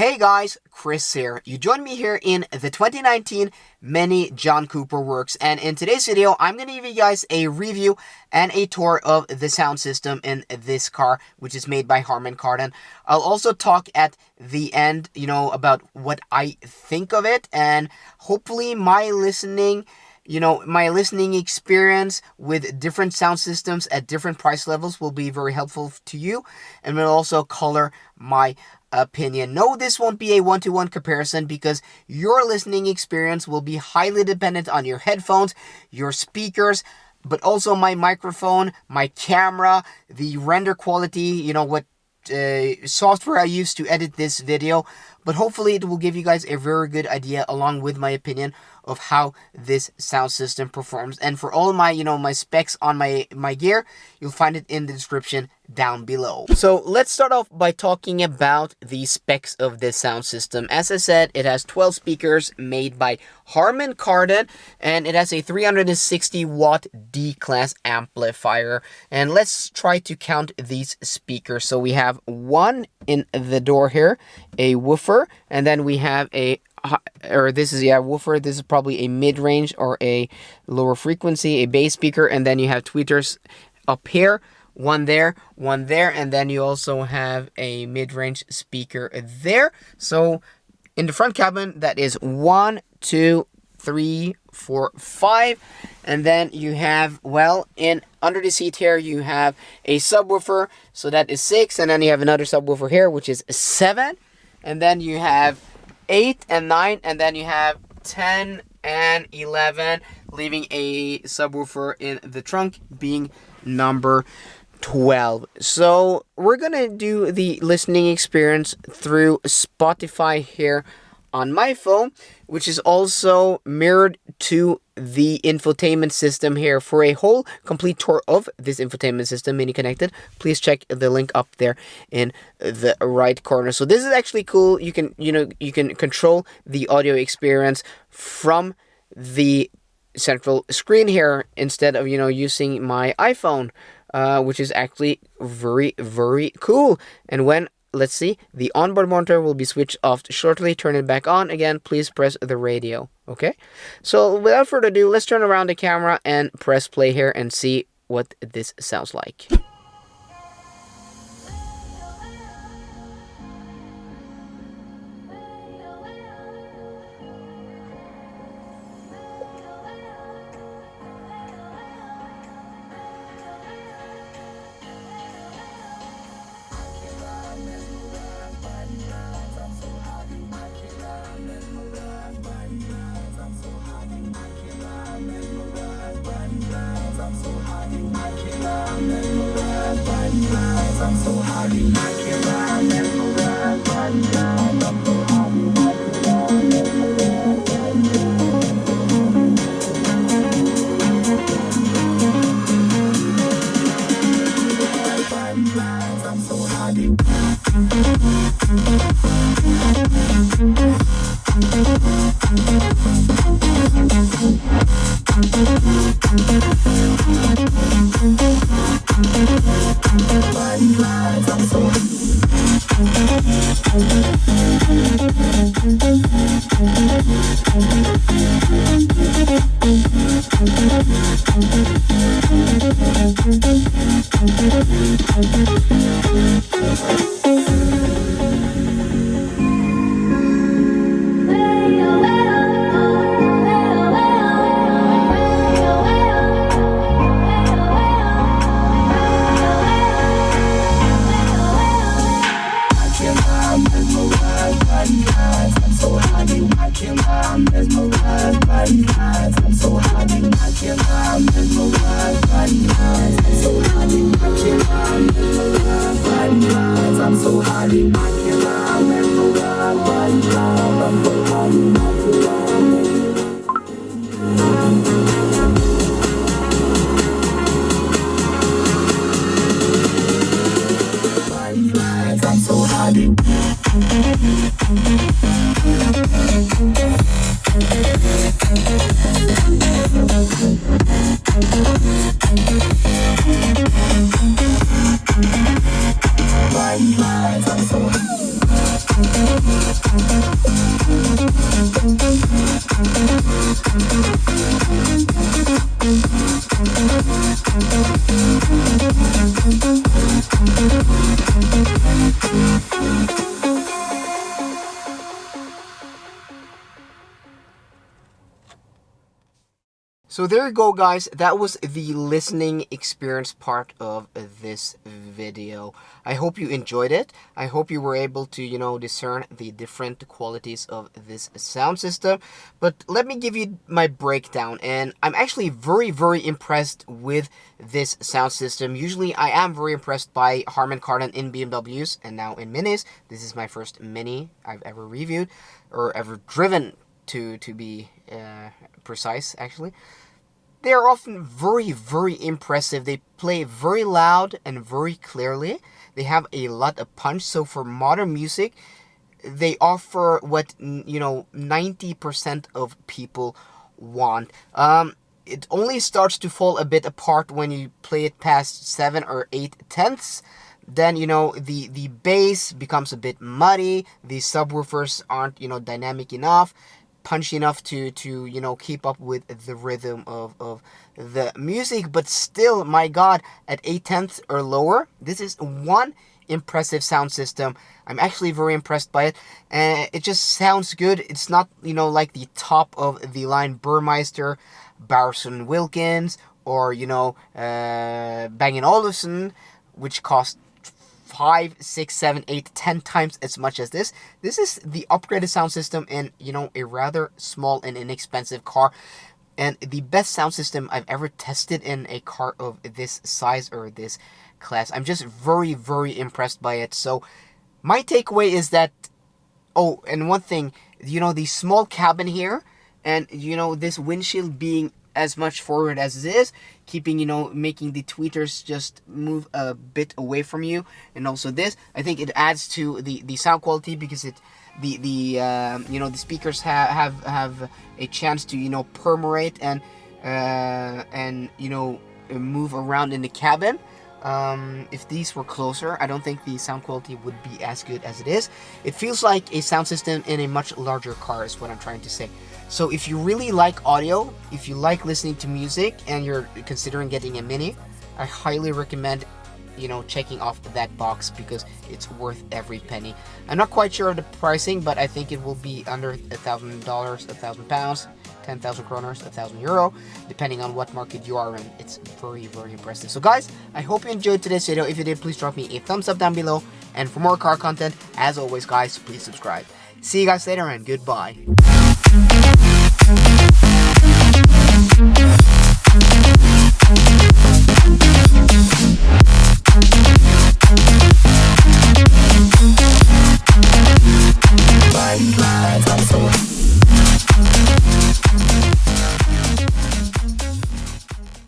Hey guys, Chris here. You joined me here in the 2019 Mini John Cooper Works, and in today's video I'm going to give you guys a review and a tour of the sound system in this car, which is made by Harman Kardon. I'll also talk at the end, about what I think of it, and hopefully my listening experience with different sound systems at different price levels will be very helpful to you, and will also color my opinion. No, this won't be a one-to-one comparison because your listening experience will be highly dependent on your headphones, your speakers, but also my microphone, my camera, the render quality, what software I use to edit this video. But hopefully it will give you guys a very good idea along with my opinion of how this sound system performs. And for all my, my specs on my gear, you'll find it in the description down below. So let's start off by talking about the specs of this sound system. As I said, it has 12 speakers made by Harman Kardon, and it has a 360 watt D-class amplifier. And let's try to count these speakers. So we have one in the door here, a woofer, and then we have woofer. This is probably a mid-range or a lower frequency, a bass speaker, and then you have tweeters up here, one there, and then you also have a mid-range speaker there. So in the front cabin, that is 1, 2, 3, 4, 5, and then you have, under the seat here, you have a subwoofer, so that is 6, and then you have another subwoofer here, which is 7, and then you have 8 and 9, and then you have 10 and 11, leaving a subwoofer in the trunk being number 12. So we're gonna do the listening experience through Spotify here on my phone, which is also mirrored to the infotainment system here. For a whole complete tour of this infotainment system, Mini Connected, please check the link up there in the right corner. So this is actually cool. You can control the audio experience from the central screen here instead of using my iPhone, which is actually very, very cool. And let's see, the onboard monitor will be switched off shortly. Turn it back on again. Please press the radio. Okay, so without further ado, let's turn around the camera and press play here and see what this sounds like. So there you go, guys. That was the listening experience part of this video. I hope you enjoyed it. I hope you were able to, discern the different qualities of this sound system. But let me give you my breakdown. And I'm actually very, very impressed with this sound system. Usually I am very impressed by Harman Kardon in BMWs and now in Minis. This is my first Mini I've ever reviewed or ever driven, to be precise, actually. They are often very, very impressive. They play very loud and very clearly. They have a lot of punch. So for modern music, they offer what 90% of people want. It only starts to fall a bit apart when you play it past 7 or 8 tenths. Then the bass becomes a bit muddy. The subwoofers aren't dynamic enough, punchy enough to keep up with the rhythm of the music. But still, my god, at 8 tenths or lower, this is one impressive sound system. I'm actually very impressed by it, and it just sounds good. It's not like the top of the line Burmeister, Bowers & Wilkins, or Bang & Olufsen, which cost 5, 6, 7, 8, 10 times as much as this. This is the upgraded sound system in, a rather small and inexpensive car. And the best sound system I've ever tested in a car of this size or this class. I'm just very, very impressed by it. So my takeaway is that, oh, and one thing, the small cabin here, and, this windshield being as much forward as it is, keeping, making the tweeters just move a bit away from you. And also this, I think it adds to the sound quality, because the speakers have a chance to, permeate and move around in the cabin. If these were closer, I don't think the sound quality would be as good as it is. It feels like a sound system in a much larger car is what I'm trying to say. So if you really like audio, if you like listening to music, and you're considering getting a Mini, I highly recommend, checking off that box, because it's worth every penny. I'm not quite sure of the pricing, but I think it will be under $1,000, £1,000, 10,000 kroners, €1,000, depending on what market you are in. It's very, very impressive. So guys, I hope you enjoyed today's video. If you did, please drop me a thumbs up down below. And for more car content, as always, guys, please subscribe. See you guys later, and goodbye. Bye, bye,